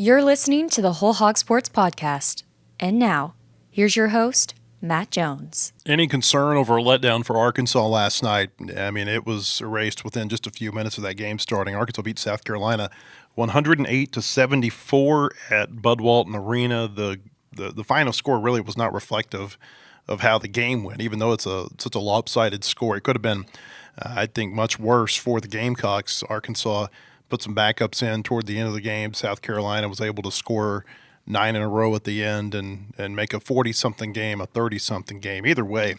You're listening to the Whole Hog Sports Podcast. And now, here's your host, Matt Jones. Any concern over a letdown for Arkansas last night? I mean, it was erased within just a few minutes of that game starting. Arkansas beat South Carolina 108-74 at Bud Walton Arena. The final score really was not reflective of how the game went, even though it's such a lopsided score. It could have been, I think, much worse for the Gamecocks. Arkansas put some backups in toward the end of the game. South Carolina was able to score 9 in a row at the end and make a 40-something game, a 30-something game. Either way,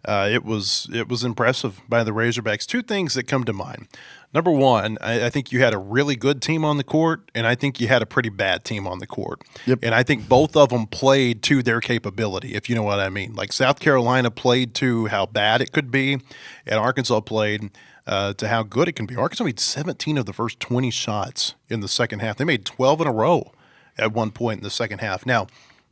it was impressive by the Razorbacks. Two things that come to mind. Number one, I think you had a really good team on the court, and I think you had a pretty bad team on the court. Yep. And I think both of them played to their capability, if you know what I mean. Like South Carolina played to how bad it could be, and Arkansas played to how good it can be. Arkansas made 17 of the first 20 shots in the second half. They made 12 in a row at one point in the second half. Now,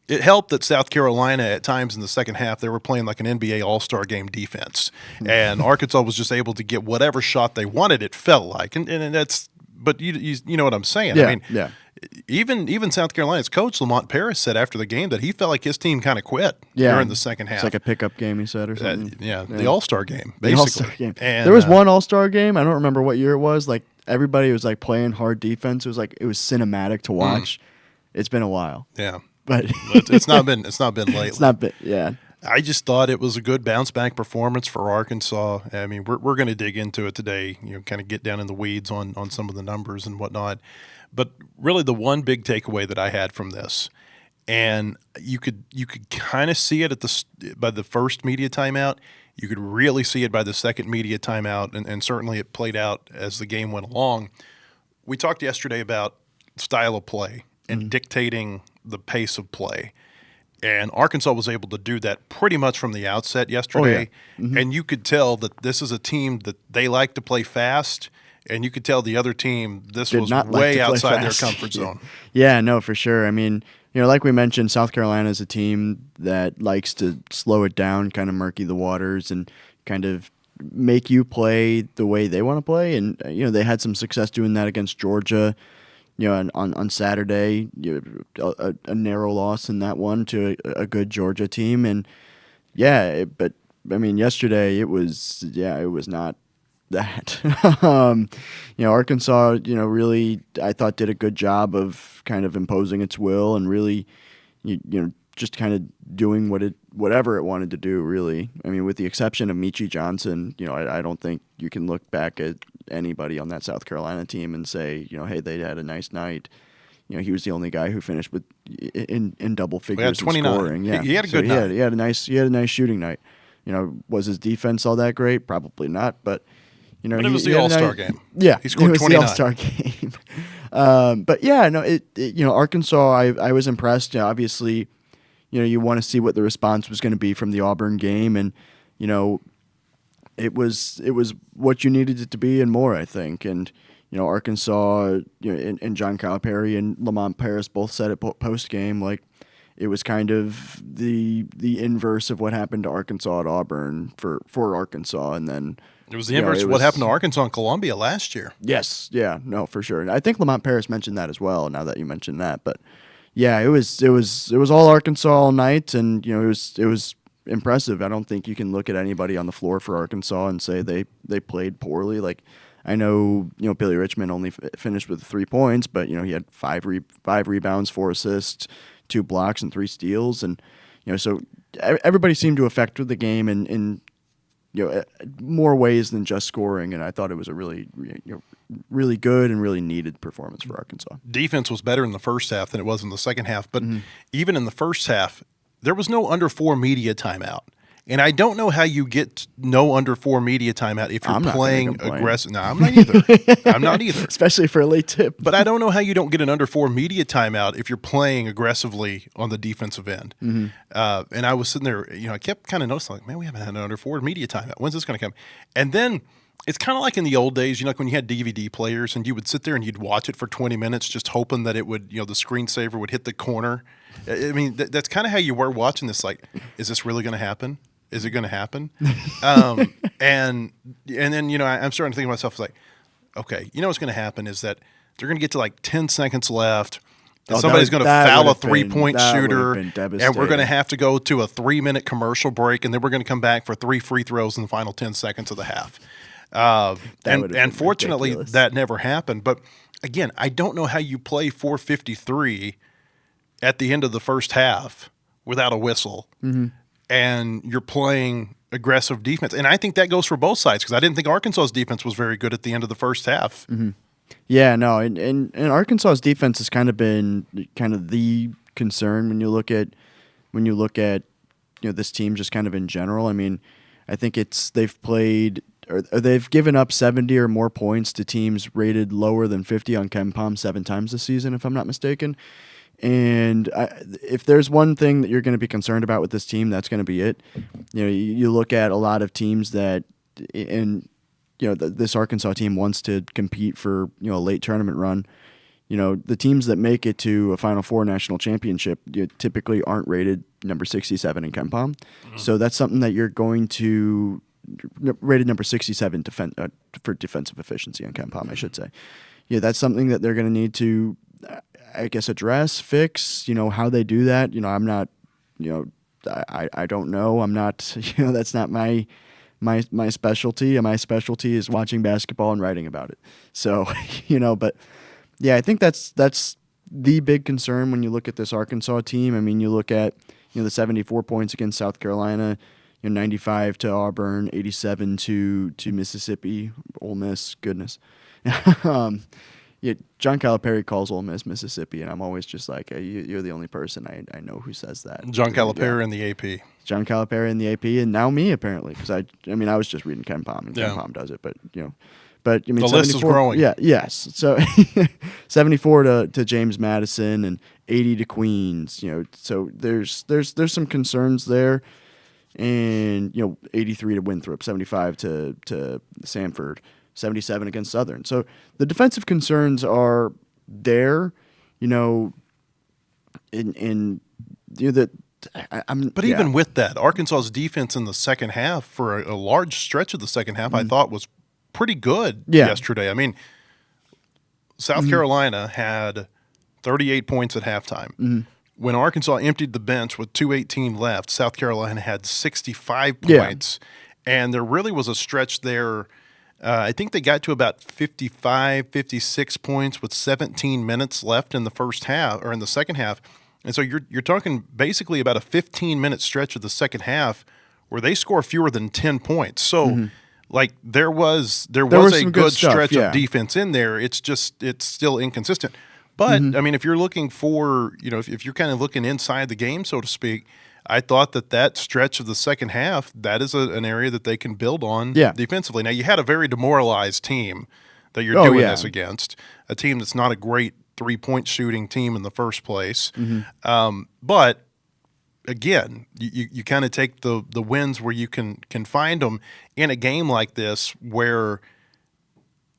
it helped that South Carolina at times in the second half, they were playing like an NBA All-Star game defense. And Arkansas was just able to get whatever shot they wanted, it felt like. And that's – but you know what I'm saying. Yeah, I mean, even South Carolina's coach, Lamont Paris, said after the game that he felt like his team kind of quit during the second half. It's like a pickup game, he said, or something. The All-Star game, basically. The All-Star game. And, there was one All-Star game. I don't remember what year it was. Like, everybody was, like, playing hard defense. It was cinematic to watch. It's been a while. Yeah. But it's not been lately. It's not been, yeah. I just thought it was a good bounce back performance for Arkansas. I mean, we're going to dig into it today, kind of get down in the weeds on some of the numbers and whatnot. But really the one big takeaway that I had from this, and you could kind of see it by the first media timeout. You could really see it by the second media timeout, and certainly it played out as the game went along. We talked yesterday about style of play and dictating the pace of play. And Arkansas was able to do that pretty much from the outset yesterday. Oh, yeah. And you could tell that this is a team that they like to play fast, and you could tell the other team this was way outside their comfort zone. Yeah, no, for sure. I mean, like we mentioned, South Carolina is a team that likes to slow it down, kind of murky the waters, and kind of make you play the way they want to play. And, they had some success doing that against Georgia. On Saturday, a narrow loss in that one to a good Georgia team, and but I mean, yesterday it was not that. Arkansas, really, I thought did a good job of kind of imposing its will and really, just kind of doing whatever it wanted to do. Really, I mean, with the exception of Michi Johnson, I don't think you can look back at anybody on that South Carolina team and say, hey, they had a nice night. He was the only guy who finished with in double figures in scoring. Yeah, he had a good night. He had a nice shooting night. Was his defense all that great? Probably not, but but it was the All-Star game. Yeah, he scored 29. The All-Star game. But yeah, no, Arkansas. I was impressed. Obviously, you want to see what the response was going to be from the Auburn game, and it was what you needed it to be and more, I think. And Arkansas, and John Calipari and Lamont Paris both said it post game, like it was kind of the inverse of what happened to Arkansas at Auburn for Arkansas, and then it was the inverse of what happened to Arkansas and Columbia last year. Yes, yeah, no, for sure. And I think Lamont Paris mentioned that as well. Now that you mentioned that, but yeah, it was all Arkansas all night, and it was impressive. I don't think you can look at anybody on the floor for Arkansas and say they played poorly. Like, I know Billy Richmond only finished with 3 points, but he had five rebounds, 4 assists, 2 blocks, and 3 steals, and so everybody seemed to affect the game in more ways than just scoring. And I thought it was a really really good and really needed performance for Arkansas. Defense was better in the first half than it was in the second half, but even in the first half, there was no under 4 media timeout. And I don't know how you get no under 4 media timeout if you're playing aggressive. No, I'm not either. I'm not either. Especially for a late tip. But I don't know how you don't get an under 4 media timeout if you're playing aggressively on the defensive end. And I was sitting there, I kept kind of noticing, like, man, we haven't had an under 4 media timeout. When's this going to come? And then it's kind of like in the old days, like when you had DVD players and you would sit there and you'd watch it for 20 minutes just hoping that it would, the screensaver would hit the corner. I mean, that's kind of how you were watching this. Like, is this really going to happen? Is it going to happen? And then, I'm starting to think to myself, like, okay, what's going to happen is that they're going to get to like 10 seconds left, and somebody's going to foul a 3-point shooter, and we're going to have to go to a 3-minute commercial break, and then we're going to come back for 3 free throws in the final 10 seconds of the half. And fortunately, ridiculous. that never happened. But again, I don't know how you play 4:53 at the end of the first half without a whistle, and you're playing aggressive defense. And I think that goes for both sides, because I didn't think Arkansas's defense was very good at the end of the first half. Yeah, no, and Arkansas's defense has kind of been kind of the concern when you look at this team just kind of in general. I mean, I think they've given up 70 or more points to teams rated lower than 50 on KenPom 7 times this season, if I'm not mistaken. And if there's one thing that you're going to be concerned about with this team, that's going to be it. You look at a lot of teams that, and this Arkansas team wants to compete for a late tournament run. The teams that make it to a Final Four national championship typically aren't rated number 67 in KenPom. So that's something that you're going to rated number 67 for defensive efficiency on KenPom, I should say. That's something that they're going to need to, I guess, address, fix. How they do that. I'm not. I don't know. I'm not. That's not my specialty. And my specialty is watching basketball and writing about it. So, but yeah, I think that's the big concern when you look at this Arkansas team. I mean, you look at the 74 points against South Carolina, 95 to Auburn, 87 to Mississippi, Ole Miss. Goodness. John Calipari calls Ole Miss Mississippi, and I'm always just like, hey, you're the only person I know who says that. John Calipari in the AP. John Calipari in the AP, and now me apparently, because I was just reading KenPom, and KenPom does it, but But I mean, the list is growing. Yeah, yes. So 74 to James Madison and 80 to Queens. So there's some concerns there, and 83 to Winthrop, 75 to Sanford, 77 against Southern. So the defensive concerns are there. Even with that, Arkansas's defense in the second half, for a large stretch of the second half, I thought was pretty good yesterday. I mean, South Carolina had 38 points at halftime. When Arkansas emptied the bench with 2:18 left, South Carolina had 65 points. And there really was a stretch there. I think they got to about 55, 56 points with 17 minutes left in the first half, or in the second half. And so you're talking basically about a 15-minute stretch of the second half where they score fewer than 10 points. So there was a good stretch of defense in there. It's still inconsistent. But I mean, if you're looking for, if you're kind of looking inside the game, so to speak, I thought that stretch of the second half, that is an area that they can build on defensively. Now, you had a very demoralized team that you're doing this against, a team that's not a great three-point shooting team in the first place. But again, you kind of take the wins where you can find them in a game like this where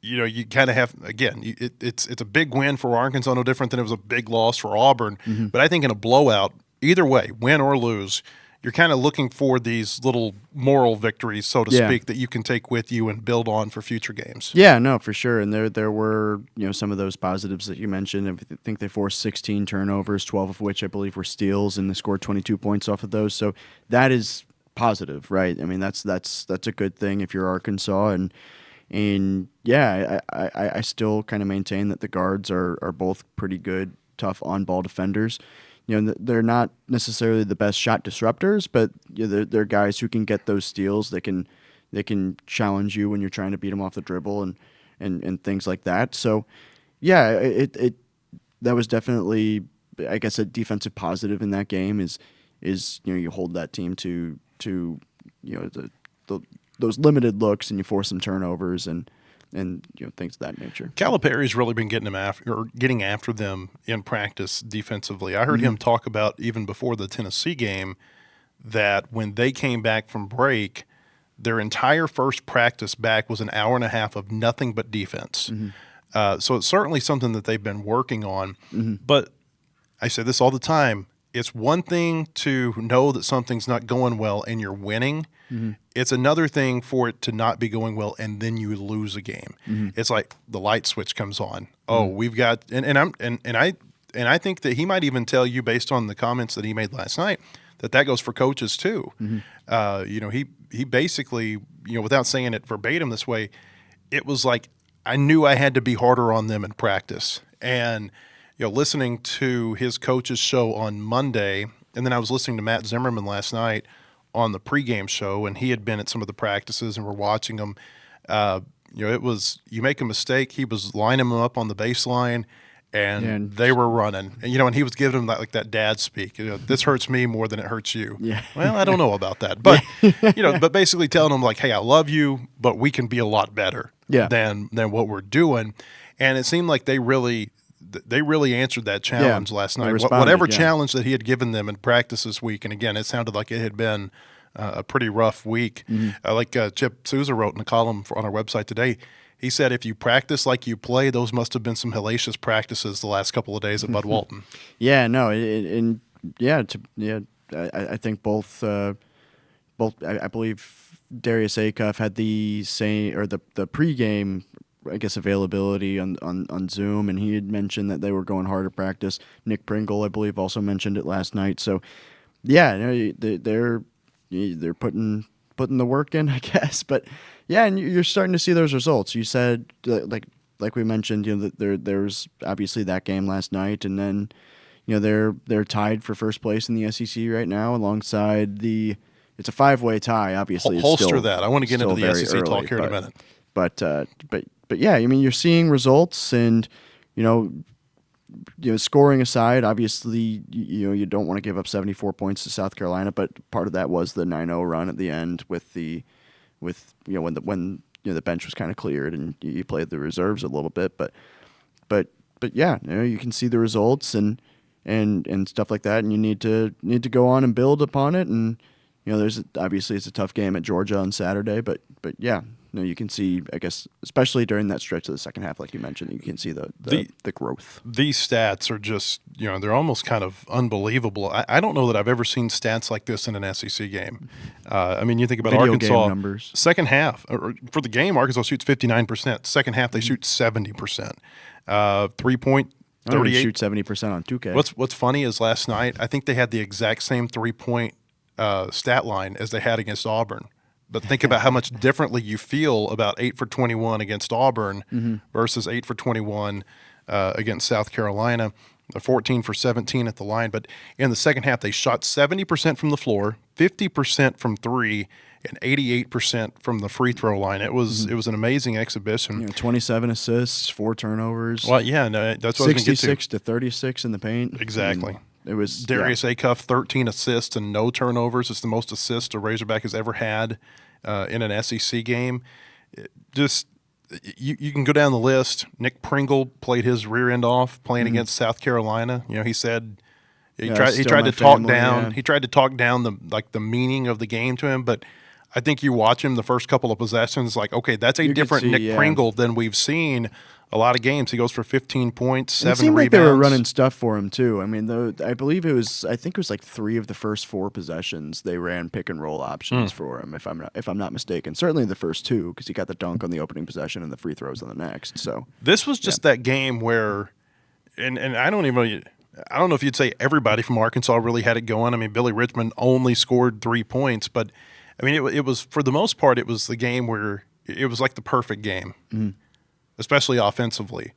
you kind of have, again, it's a big win for Arkansas, no different than it was a big loss for Auburn. But I think in a blowout, either way, win or lose, you're kind of looking for these little moral victories, so to speak, that you can take with you and build on for future games. Yeah, no, for sure. And there were some of those positives that you mentioned. I think they forced 16 turnovers, 12 of which I believe were steals, and they scored 22 points off of those. So that is positive, right? I mean, that's a good thing if you're Arkansas. And yeah, I still kind of maintain that the guards are both pretty good, tough on-ball defenders. They're not necessarily the best shot disruptors, but they're guys who can get those steals. They can challenge you when you're trying to beat them off the dribble and things like that. So, yeah, it that was definitely, I guess, a defensive positive in that game is you hold that team to those limited looks, and you force some turnovers and things of that nature. Calipari's really been getting after them in practice defensively. I heard him talk about, even before the Tennessee game, that when they came back from break, their entire first practice back was an hour and a half of nothing but defense. So it's certainly something that they've been working on. But I say this all the time. It's one thing to know that something's not going well and you're winning. It's another thing for it to not be going well and then you lose a game. It's like the light switch comes on. Oh, we've got and I and I think that he might even tell you, based on the comments that he made last night, that goes for coaches too. He basically, without saying it verbatim this way, it was like, I knew I had to be harder on them in practice. And, listening to his coach's show on Monday, and then I was listening to Matt Zimmerman last night on the pregame show, and he had been at some of the practices and we're watching them. It was, you make a mistake, he was lining them up on the baseline, and they were running. And, and he was giving them that dad speak. This hurts me more than it hurts you. Yeah. Well, I don't know about that. But, but basically telling them, like, hey, I love you, but we can be a lot better than what we're doing. And it seemed like they really answered that challenge last night. Whatever challenge that he had given them in practice this week. And, again, it sounded like it had been a pretty rough week. Like Chip Souza wrote in a column on our website today, he said, if you practice like you play, those must have been some hellacious practices the last couple of days at Bud Walton. I think both. I believe Darius Acuff had the same, or the pregame, I guess, availability on Zoom, and he had mentioned that they were going hard at practice. Nick Pringle, I believe, also mentioned it last night. So, they're putting the work in, I guess. But and you're starting to see those results. You said, like we mentioned, that there's obviously that game last night, and then they're tied for first place in the SEC right now, alongside it's a 5-way tie. Obviously, holster that. I want to get into the SEC early, talk here in a minute. But you're seeing results, and scoring aside, obviously, you don't want to give up 74 points to South Carolina, but part of that was the 9-0 run at the end when the bench was kind of cleared and you played the reserves a little bit, but you can see the results and stuff like that, and you need to go on and build upon it. And there's obviously it's a tough game at Georgia on Saturday, but you can see, I guess, especially during that stretch of the second half, like you mentioned, you can see the growth. These stats are just, they're almost kind of unbelievable. I don't know that I've ever seen stats like this in an SEC game. You think about Video Arkansas game numbers. Second half, or for the game, Arkansas shoots 59%. Second half, they shoot 70%. 3-point, 38. Shoot 70% on 2K. What's funny is last night, I think they had the exact same 3-point stat line as they had against Auburn. But think about how much differently you feel about 8 for 21 against Auburn versus 8 for 21 against South Carolina, 14 for 17 at the line. But in the second half, they shot 70% from the floor, 50% from three, and 88% from the free throw line. It was an amazing exhibition. 27 assists, 4 turnovers. Well, that's what 66 to 36 in the paint. Exactly. It was Darius Acuff, 13 assists and no turnovers. It's the most assists a Razorback has ever had in an SEC game. You can go down the list. Nick Pringle played his rear end off playing against South Carolina. He said he tried to talk down. He tried to talk down the meaning of the game to him, but I think you watch him the first couple of possessions, like, okay, that's a different Nick Pringle than we've seen a lot of games. He goes for 15 points, 7 rebounds. It seemed like they were running stuff for him too. I believe it was like 3 of the first 4 possessions they ran pick and roll options for him, if I'm not mistaken. Certainly the first 2, because he got the dunk on the opening possession and the free throws on the next. So this was just that game where, and I don't know if you'd say everybody from Arkansas really had it going. Billy Richmond only scored 3 points, but it was, for the most part, it was the game where it was like the perfect game. Especially offensively,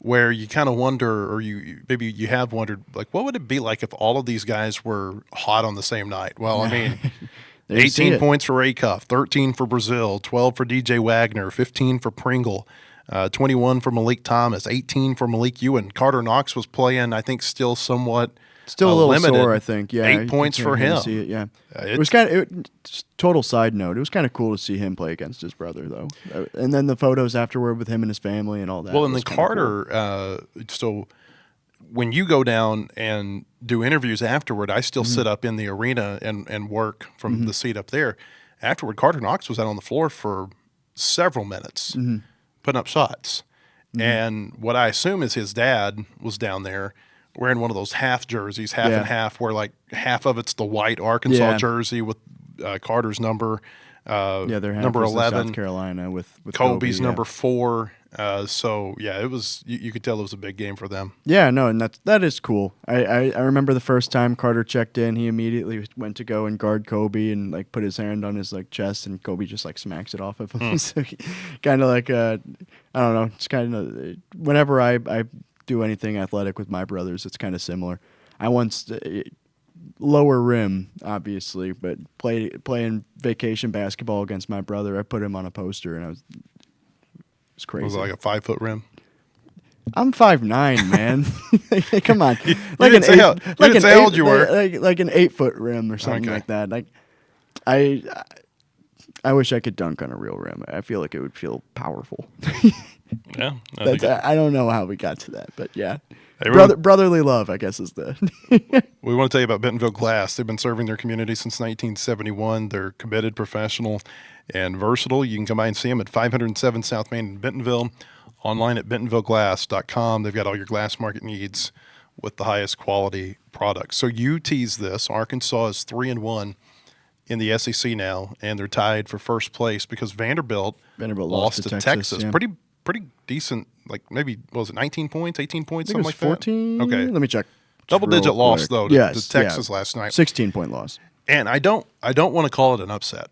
where you kind of wonder, or maybe you have wondered, like, what would it be like if all of these guys were hot on the same night? Well, 18 points for Acuff, 13 for Brazil, 12 for DJ Wagner, 15 for Pringle, 21 for Malik Thomas, 18 for Malik Ewan. Carter Knox was playing, I think, still somewhat still a little limited. Sore, I think. Yeah, 8 points for him. See it, yeah. It was kind of total side note. It was kind of cool to see him play against his brother, though, and then the photos afterward with him and his family and all that. Well, and then Carter. Cool. So when you go down and do interviews afterward, I still sit up in the arena and work from the seat up there. Afterward, Carter Knox was out on the floor for several minutes, putting up shots. And what I assume is his dad was down there wearing one of those half jerseys, half and half, where like half of it's the white Arkansas jersey with Carter's number, their number 11, South Carolina with Kobe's Kobe, number 4, So yeah, it was. You could tell it was a big game for them. Yeah, no, and that is cool. I remember the first time Carter checked in, he immediately went to go and guard Kobe and like put his hand on his like chest, and Kobe just like smacks it off of him. So kind of like I don't know. It's kind of whenever I do anything athletic with my brothers, it's kind of similar. I once lower rim, obviously, but playing vacation basketball against my brother. I put him on a poster, and it's crazy. Was it like a 5-foot rim? I'm 5'9", man. Come on, You didn't say how old you were. Like an 8-foot rim or something Okay. like that. Like I wish I could dunk on a real rim. I feel like it would feel powerful. Yeah, I don't know how we got to that, but yeah. Hey, Brotherly love, I guess, is the. we want to tell you about Bentonville Glass. They've been serving their community since 1971. They're committed, professional, and versatile. You can come by and see them at 507 South Main in Bentonville. Online at bentonvilleglass.com. They've got all your glass market needs with the highest quality products. So you tease this. Arkansas is 3-1 in the SEC now, and they're tied for first place because Vanderbilt lost to Texas. Yeah. Pretty decent. Like maybe what was it 19 points, 18 points, I think something it like was 14. that. Okay, Let me check. double-digit Real loss quick. though to Texas last night. 16-point loss. And I don't want to call it an upset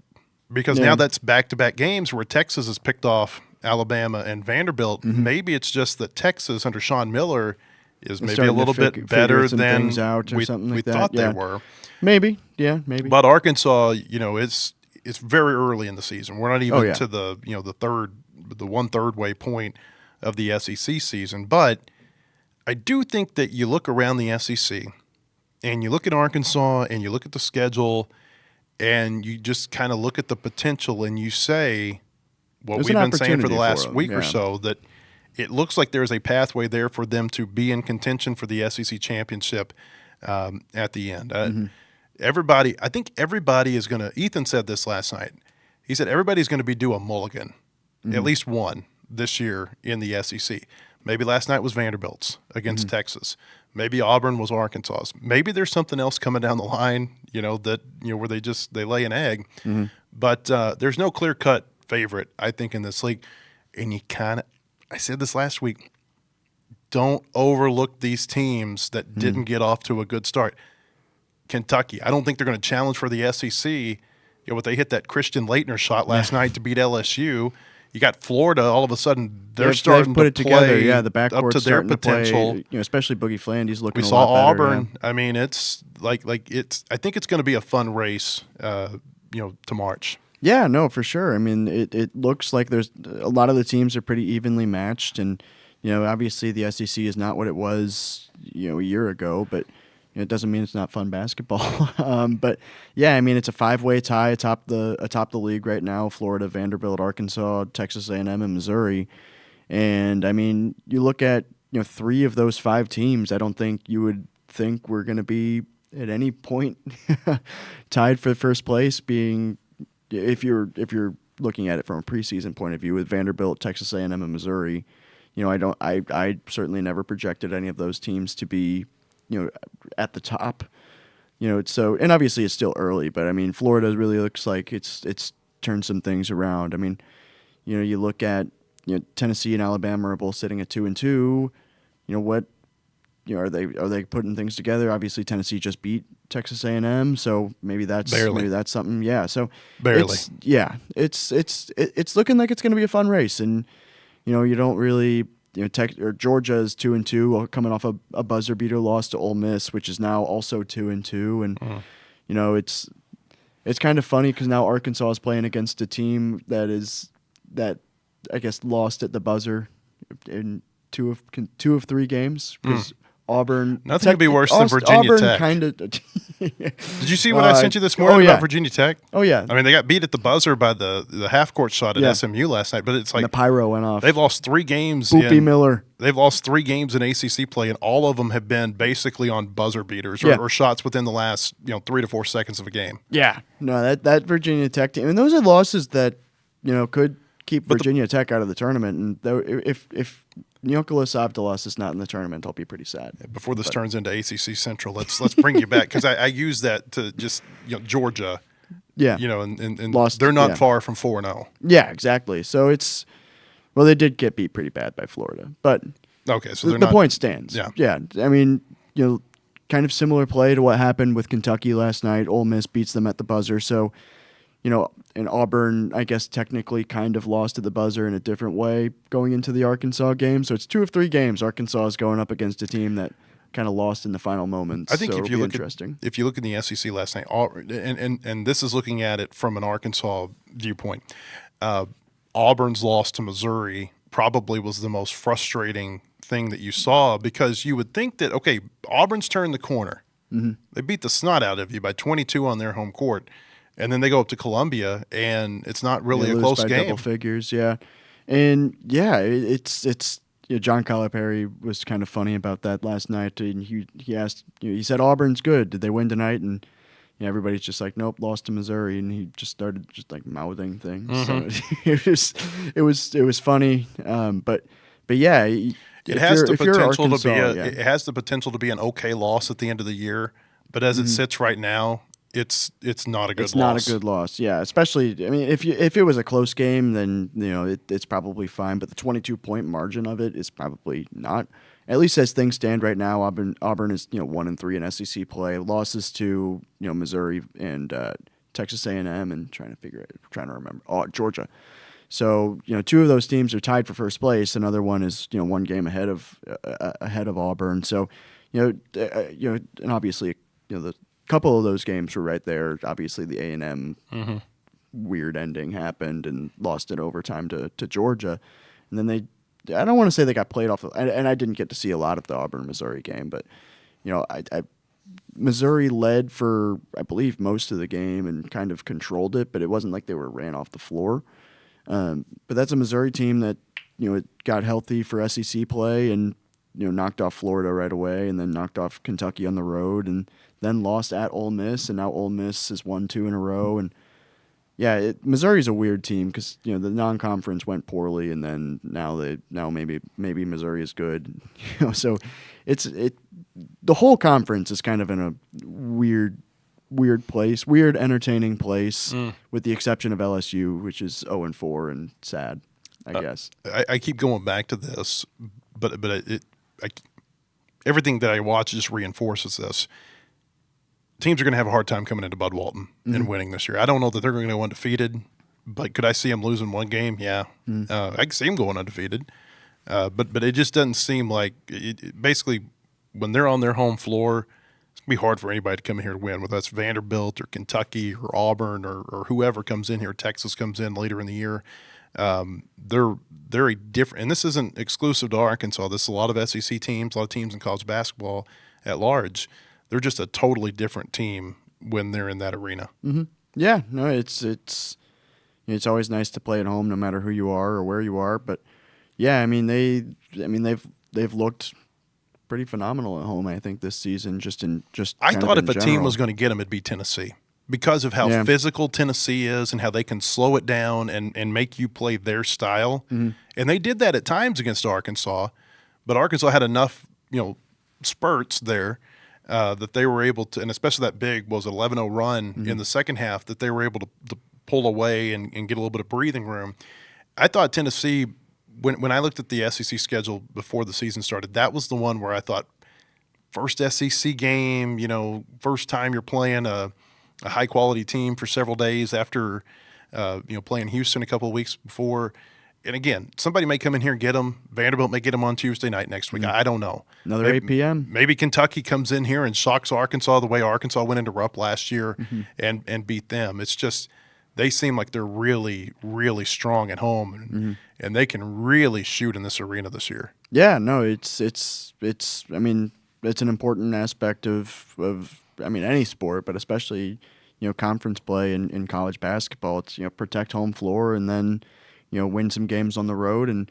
because now that's back-to-back games where Texas has picked off Alabama and Vanderbilt. Mm-hmm. Maybe it's just that Texas under Sean Miller is maybe a starting to little bit better some than things out or we something like that. thought Yeah. they were. Maybe, yeah, maybe. But Arkansas, it's very early in the season. We're not even to the the 1/3 way point of the SEC season. But I do think that you look around the SEC and you look at Arkansas and you look at the schedule and you just kind of look at the potential and you say what There's we've an been saying for the opportunity last for 'em, week or yeah. so, that it looks like there's a pathway there for them to be in contention for the SEC championship at the end. I think everybody is going to – Ethan said this last night. He said everybody's going to be due a mulligan, at least one this year in the SEC. Maybe last night was Vanderbilt's against Texas. Maybe Auburn was Arkansas's. Maybe there's something else coming down the line, where they lay an egg. But there's no clear-cut favorite, I think, in this league. And you I said this last week, don't overlook these teams that didn't get off to a good start. Kentucky, I don't think they're going to challenge for the SEC. But they hit that Christian Leitner shot last night to beat LSU. You got Florida. All of a sudden, they've starting put to it play together. Yeah, the up backcourt's to their starting potential. To play, especially Boogie Flandy's looking. We a saw lot better, Auburn. yeah. I mean, it's like it's. I think it's going to be a fun race. To March. Yeah, no, for sure. I mean, it looks like there's a lot of the teams are pretty evenly matched, and obviously the SEC is not what it was a year ago, but it doesn't mean it's not fun basketball. But yeah, I mean, it's a 5-way tie atop the league right now: Florida, Vanderbilt, Arkansas, Texas A&M, and Missouri. And I mean, you look at 3 of those 5 teams. I don't think you would think we're going to be at any point tied for first place. Being if you're looking at it from a preseason point of view, with Vanderbilt, Texas A&M, and Missouri, I certainly never projected any of those teams to be at the top. So, and obviously it's still early, but I mean, Florida really looks like it's turned some things around. I mean, you look at Tennessee and Alabama are both sitting at 2-2. What are they putting things together? Obviously, Tennessee just beat Texas A&M, so maybe that's something. Yeah, so barely. It's looking like it's going to be a fun race, and you don't really. Georgia is 2-2, coming off a buzzer beater loss to Ole Miss, which is now also 2-2, and it's kind of funny because now Arkansas is playing against a team that I guess lost at the buzzer in two of 3 games because Auburn. Nothing could be worse than Virginia Auburn Tech. Kind of. Did you see what I sent you this morning about Virginia Tech? Oh yeah. I mean, they got beat at the buzzer by the half court shot at SMU last night, but it's like the pyro went off. They've lost 3 games. Boopy Miller. They've lost 3 games in ACC play, and all of them have been basically on buzzer beaters or shots within the last 3 to 4 seconds of a game. Yeah. No, that Virginia Tech team, and those are losses that could keep Virginia Tech out of the tournament. And if Neocolis Avdalos is not in the tournament, I'll be pretty sad. Before this turns into ACC Central, let's bring you back because I use that to just Georgia. Yeah. And Lost, they're not far from 4-0. Yeah, exactly. So it's Well, they did get beat pretty bad by Florida, but Okay, so the point stands. Yeah. I mean, kind of similar play to what happened with Kentucky last night. Ole Miss beats them at the buzzer, so and Auburn, I guess, technically kind of lost at the buzzer in a different way going into the Arkansas game. So it's 2 of 3 games Arkansas is going up against a team that kind of lost in the final moments. I think so if you look interesting. if you look in the SEC last night, and this is looking at it from an Arkansas viewpoint, Auburn's loss to Missouri probably was the most frustrating thing that you saw, because you would think that, okay, Auburn's turned the corner. Mm-hmm. They beat the snot out of you by 22 on their home court. And then they go up to Columbia, and it's not really a close game. Double figures, yeah. And yeah, it's John Calipari was kind of funny about that last night. And he asked, he said Auburn's good. Did they win tonight? And everybody's just like, nope, lost to Missouri. And he just started just like mouthing things. Mm-hmm. So it was funny. But yeah, it has the potential to be an okay loss at the end of the year. But as it sits right now, it's not a good loss. It's not a good loss, yeah. Especially, I mean, if it was a close game, then it's probably fine. But the 22-point margin of it is probably not. At least as things stand right now, Auburn is 1-3 in SEC play. Losses to Missouri and Texas A&M, and trying to remember Georgia. So 2 of those teams are tied for first place. Another one is 1 game ahead of Auburn. So and obviously the couple of those games were right there. Obviously, the A&M weird ending happened and lost in overtime to Georgia. And then I don't want to say they got played off, and I didn't get to see a lot of the Auburn-Missouri game, but, Missouri led for, I believe, most of the game and kind of controlled it, but it wasn't like they were ran off the floor. But that's a Missouri team that, it got healthy for SEC play and, knocked off Florida right away, and then knocked off Kentucky on the road, and then lost at Ole Miss, and now Ole Miss has won 2 in a row. And yeah, Missouri's a weird team because the non-conference went poorly, and then now maybe Missouri is good. So the whole conference is kind of in a weird place, weird entertaining place, with the exception of LSU, which is 0-4 and sad, I guess. I keep going back to this, but everything that I watch just reinforces this. Teams are going to have a hard time coming into Bud Walton and winning this year. I don't know that they're going to go undefeated, but could I see them losing 1 game? Yeah. I can see them going undefeated. But it just doesn't seem like basically when they're on their home floor, it's going to be hard for anybody to come in here to win, whether that's Vanderbilt or Kentucky or Auburn or whoever comes in here. Texas comes in later in the year. They're very different. And this isn't exclusive to Arkansas. This is a lot of SEC teams, a lot of teams in college basketball at large. They're just a totally different team when they're in that arena. Mm-hmm. Yeah, no, it's always nice to play at home, no matter who you are or where you are. But yeah, they've looked pretty phenomenal at home, I think, this season. I thought if a team was going to get them, it'd be Tennessee, because of how physical Tennessee is and how they can slow it down and make you play their style. Mm-hmm. And they did that at times against Arkansas, but Arkansas had enough spurts there. That they were able to, and especially that big was an 11-0 run in the second half, that they were able to pull away and get a little bit of breathing room. I thought Tennessee, when I looked at the SEC schedule before the season started, that was the one where I thought first SEC game, first time you're playing a high-quality team for several days after playing Houston a couple of weeks before. And again, somebody may come in here and get them. Vanderbilt may get them on Tuesday night next week. I don't know. Another 8 p.m. Maybe Kentucky comes in here and shocks Arkansas the way Arkansas went into Rupp last year and beat them. It's just they seem like they're really, really strong at home, and they can really shoot in this arena this year. Yeah, no, it's I mean, it's an important aspect of any sport, but especially conference play in college basketball. It's protect home floor and then win some games on the road, and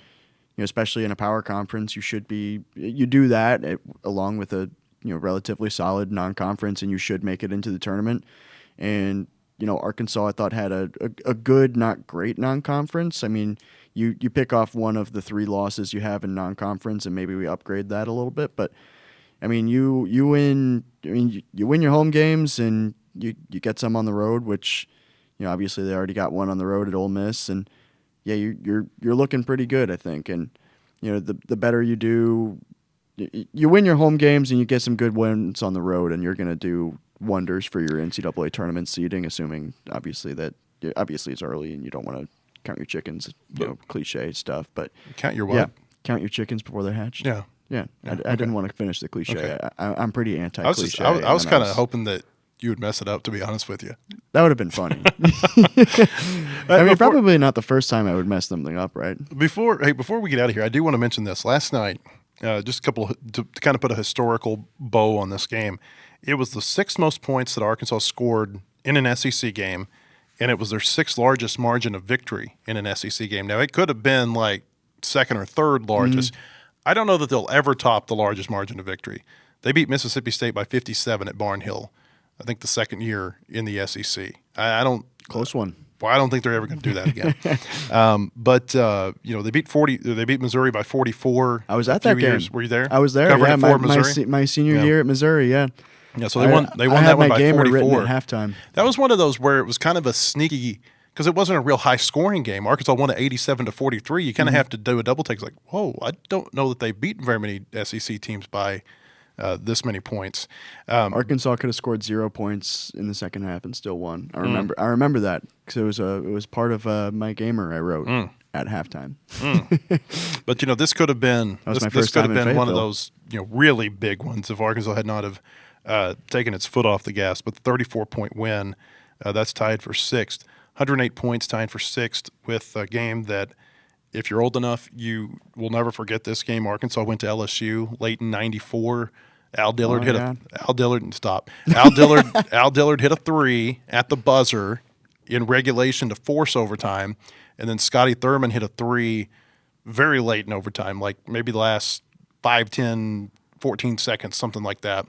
especially in a power conference, you do that along with a relatively solid non-conference, and you should make it into the tournament. And Arkansas, I thought, had a good, not great non-conference. I mean, you pick off one of the 3 losses you have in non-conference, and maybe we upgrade that a little bit. But I mean, you win your home games, and you get some on the road, which obviously they already got one on the road at Ole Miss, and yeah, you're looking pretty good, I think. And the better you do, you win your home games and you get some good wins on the road, and you're going to do wonders for your NCAA tournament seeding, assuming obviously it's early and you don't want to count your chickens, cliche stuff. But count your what? Yeah, count your chickens before they're hatched. Yeah. Yeah, I didn't want to finish the cliche. Okay. I'm pretty anti-cliche. I was kind of hoping that you would mess it up, to be honest with you. That would have been funny. Probably not the first time I would mess something up, right? Before we get out of here, I do want to mention this. Last night, just to kind of put a historical bow on this game, it was the 6th most points that Arkansas scored in an SEC game, and it was their 6th largest margin of victory in an SEC game. Now, it could have been like 2nd or 3rd largest. I don't know that they'll ever top the largest margin of victory. They beat Mississippi State by 57 at Barnhill, I think the 2nd year in the SEC. I don't close one. Well, I don't think they're ever going to do that again. But they beat Missouri by 44. I was at that game. Years. Were you there? I was there. Covering yeah, it for Missouri? my senior year at Missouri. Yeah. Yeah. So they won. They won that one by 44. I had my game written at halftime. That was one of those where it was kind of a sneaky, because it wasn't a real high scoring game. Arkansas won at 87-43. You kind of have to do a double take. It's like, whoa, I don't know that they've beaten very many SEC teams by this many points. Arkansas could have scored 0 points in the second half and still won. I remember that because it was part of my gamer I wrote at halftime. But this could have been this could have been one of those really big ones if Arkansas had not have taken its foot off the gas. But the 34-point win, that's tied for 6th. 108 points, tied for 6th with a game that, if you're old enough, you will never forget this game. Arkansas went to LSU late in '94. Al Dillard hit a 3 at the buzzer in regulation to force overtime, and then Scotty Thurman hit a 3 very late in overtime, like maybe the last 5, 10, 14 seconds, something like that.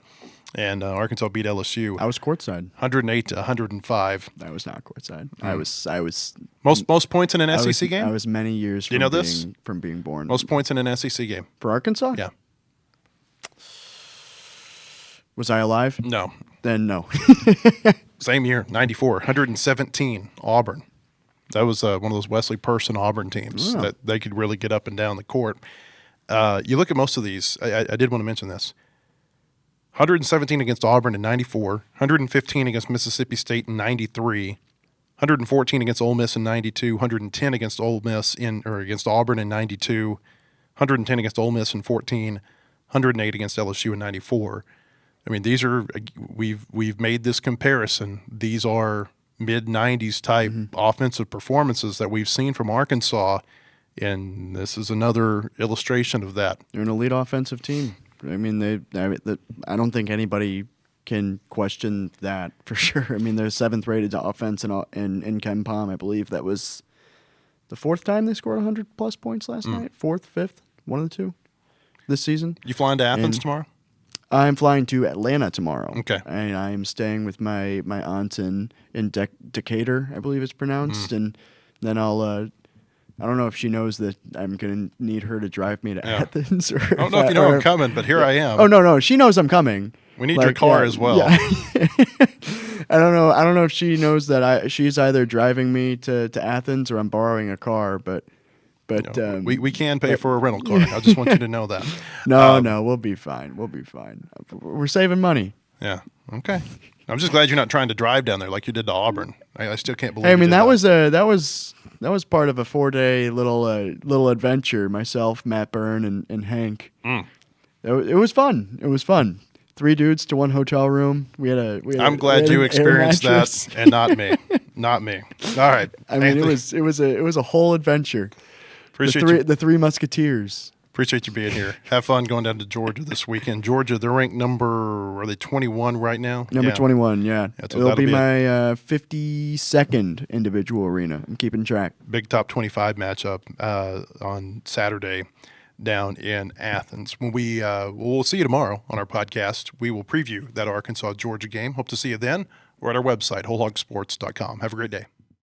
And Arkansas beat LSU. I was courtside. 108-105. I was not courtside. I was most points in an SEC game. I was many years from being born. Most points in an SEC game for Arkansas. Yeah. Was I alive? No. Then no. Same year, 94, 117, Auburn. That was one of those Wesley Person Auburn teams that they could really get up and down the court. You look at most of these. I did want to mention this. 117 against Auburn in 94, 115 against Mississippi State in 93, 114 against Ole Miss in 92, 110 against against Auburn in 92, 110 against Ole Miss in 14, 108 against LSU in 94. I mean, these are we've made this comparison. These are mid-90s type offensive performances that we've seen from Arkansas, and this is another illustration of that. They're an elite offensive team. I mean, I don't think anybody can question that for sure. I mean, they're 7th rated offense in Ken Pom. I believe that was the 4th time they scored 100-plus points last night. 4th, 5th, one of the two this season. You flying to Athens tomorrow? I'm flying to Atlanta tomorrow. Okay. And I'm staying with my aunt in Decatur, I believe it's pronounced. And then I don't know if she knows that I'm going to need her to drive me to Athens. Or I don't know if you know I'm coming, but here I am. Oh, no. She knows I'm coming. We need your car as well. Yeah. I don't know if she knows that she's either driving me to Athens or I'm borrowing a car, but we can pay for a rental car. I just want you to know that. No, we'll be fine. We're saving money. Yeah. Okay. I'm just glad you're not trying to drive down there like you did to Auburn. I still can't believe. Hey, I mean, that was part of a 4-day little adventure. Myself, Matt Byrne, and Hank. It was fun. 3 dudes to 1 hotel room. I'm glad you experienced that, and not me. Not me. All right. I mean, it was a whole adventure. Appreciate the 3 Musketeers. Appreciate you being here. Have fun going down to Georgia this weekend. Georgia, they're ranked are they 21 right now? Number 21, yeah. It'll be my 52nd individual arena. I'm keeping track. Big top 25 matchup on Saturday down in Athens. When we'll see you tomorrow on our podcast. We will preview that Arkansas-Georgia game. Hope to see you then or at our website, wholehogsports.com. Have a great day.